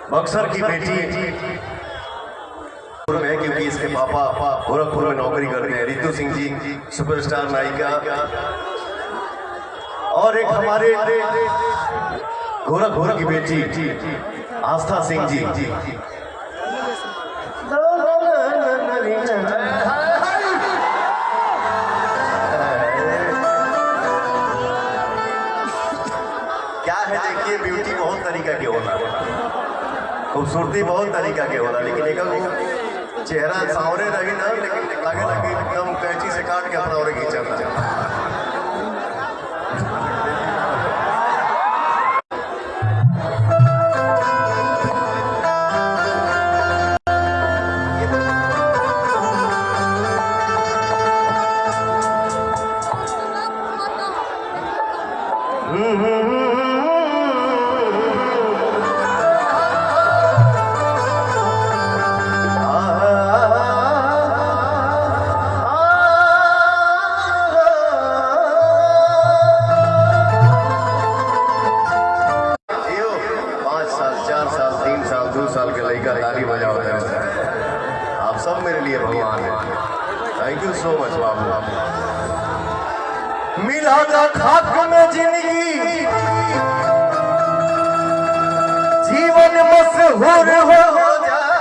बक्सर की बेटी में, क्योंकि इसके पापा गोरखपुर में नौकरी करते हैं, रितु सिंह जी सुपरस्टार नायिका, और एक हमारे गोरखपुर की बेटी आस्था सिंह जी। क्या है, देखिए ब्यूटी बहुत तरीका के होला, खूबसूरती बहुत तरीका के होला, लेकिन एक चेहरा सांवरे रही ना, लेकिन लगे लगे एकदम कैंची से काट के अपना और खींचा। ताली बजाओ, आप सब मेरे लिए भगवान हैं। थैंक यू सो मच बाबू। मिला था खाक में जिंदगी, जीवन मशहूर हो जाए।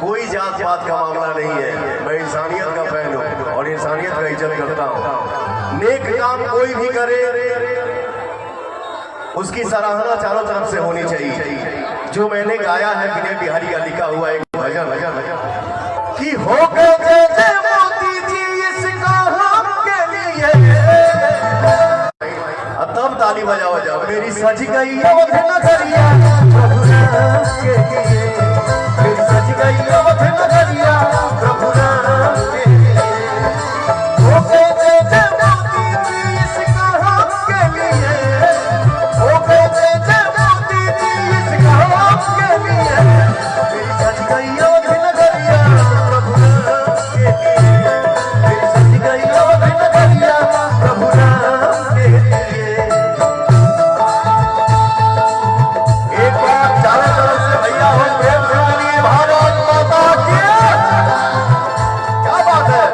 कोई जात पात का मामला नहीं है, मैं इंसानियत का फैन हूँ और इंसानियत का इज्जत करता हूँ। नेक काम कोई भी करे उसकी सराहना चारों तरफ से होनी चाहिए। जो मैंने गाया है विनय बिहारी का लिखा हुआ एक भजन कि हो गए जय मोदी जी इसका हमके लिए, तब ताली बजाओ जाओ। मेरी सज गई अवध नगरिया प्रभु राम के लिए, मेरी सज गई अवध नगरिया प्रभु राम के लिए। हो गए जय मोदी जी इसका हमके लिए, हो गए जय मोदी जी इसका हमके लिए। मेरी सज गई अवध नगरिया प्रभु राम के लिए, मेरी सज गई अवध नगरिया प्रभु राम के लिए। एक बार चारों तरफ से भैया हो प्रेम से बोलिए भारत माता की। क्या बात है,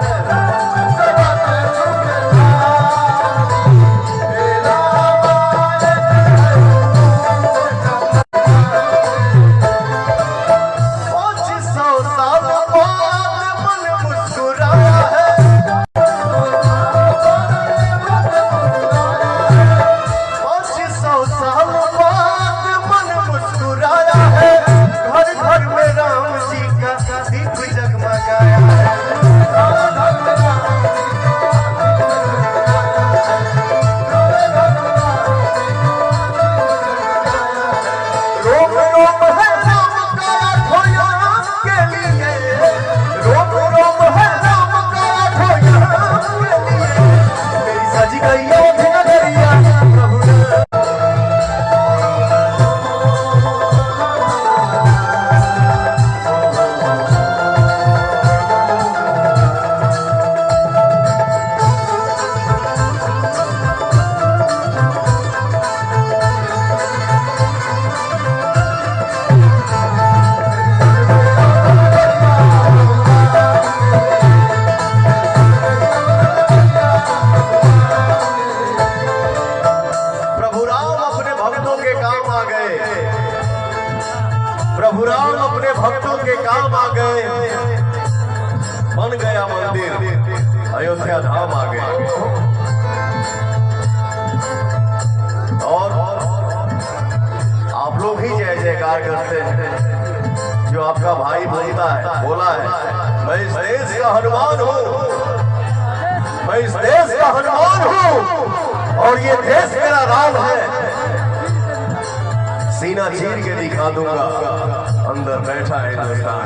प्रभु राम अपने भक्तों के काम आ गए। बन गया मंदिर, अयोध्या धाम आ गए। और आप लोग ही जय जयकार करते हैं। जो आपका भाई बोलता है, बोला है, मैं इस देश का हनुमान हूँ, मैं इस देश का हनुमान हूँ और ये देश मेरा राम है। सीना चीर के दिखा दूंगा, अंदर बैठा है हिंदुस्तान।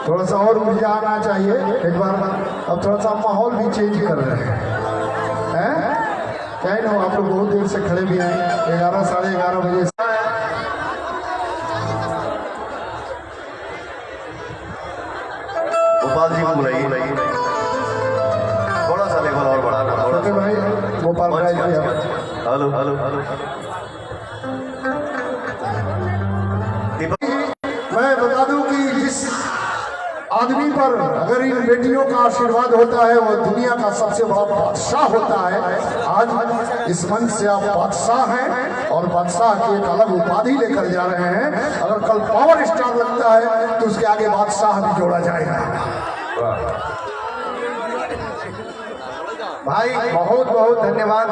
थोड़ा सा और ऊर्जा आना चाहिए एक बार। अब थोड़ा सा माहौल भी चेंज कर रहे हैं क्या ही ना हो। आप लोग बहुत देर से खड़े भी हैं, 11 साढ़े 11 बजे से। गोपाल जी को बुलाइए, थोड़ा सा लेवल और बढ़ाना। छोटे भाई गोपाल भाई जी, हेलो हेलो हेलो। मैं बता दूं कि जिस आदमी पर अगर इन बेटियों का आशीर्वाद होता है वो दुनिया का सबसे बड़ा बादशाह होता है। आज इस मंच से आप बादशाह हैं और बादशाह की एक अलग उपाधि लेकर जा रहे हैं। अगर कल पावर स्टार लगता है तो उसके आगे बादशाह भी जोड़ा जाएगा। भाई बहुत बहुत धन्यवाद।